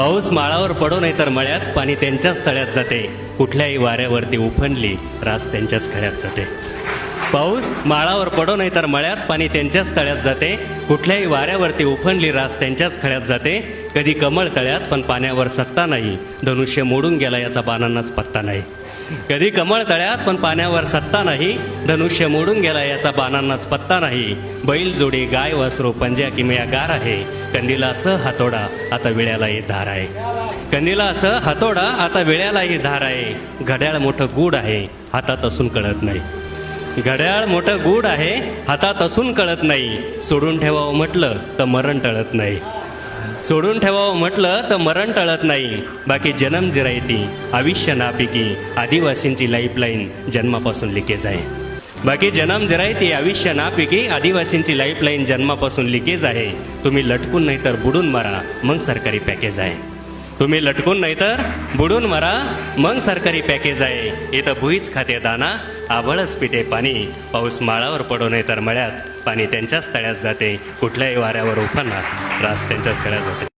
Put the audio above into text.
पाऊस माळावर पडो नाही तर मळ्यात, पाणी त्यांच्याच तळ्यात जाते. कुठल्याही वाऱ्यावरती उफणली, रास त्यांच्याच खळ्यात जाते. पाऊस माळावर पडो नाही तर मळ्यात, पाणी त्यांच्याच तळ्यात जाते. कुठल्याही वाऱ्यावरती उफणली, रास त्यांच्याच खळ्यात जाते. कधी कमळ तळ्यात पण पाण्यावर सत्ता नाही, धनुष्य मोडून गेला याचा बाणांनाच पत्ता नाही. कधी कमळ तळ्यात पण पाण्यावर सत्ता नाही, धनुष्य मोडून गेला याचा बाणांनाच पत्ता नाही. बैल जोडी गाय वासरू पंज्या किमया गार आहे, कंदीला असं हातोडा आता विळ्यालाही धार आहे. कंदीला असं हातोडा आता विळ्यालाही धार आहे. घड्याळ मोठं गूढ आहे, हातात असून कळत नाही. घड्याळ मोठं गूढ आहे, हातात असून कळत नाही. सोडून ठेवावं म्हटलं तर मरण टळत नाही. सोडून ठेवावं म्हटलं तर मरण टळत नाही. बाकी जन्म जिरायती आयुष्य नापिकी, आदिवासींची लाईफलाईन जन्मापासून लिकेज आहे. बाकी जन्म जिरायती आयुष्य नापिकी, आदिवासींची लाईफलाईन जन्मापासून लिकेज आहे. तुम्ही लटकून नाही तर बुडून मारा, मग सरकारी पॅकेज आहे. तुम्ही लटकून नाही तर बुडून मारा, मग सरकारी पॅकेज आहे. इथं भुईच खाते दाना, आभळच पिते पाणी. पाऊस माळावर पडो नाही तर मळ्यात, पाणी त्यांच्याच तळ्यात जाते. कुठल्याही वाऱ्यावर उफाणार, रास त्यांच्याच खळ्यात जाते.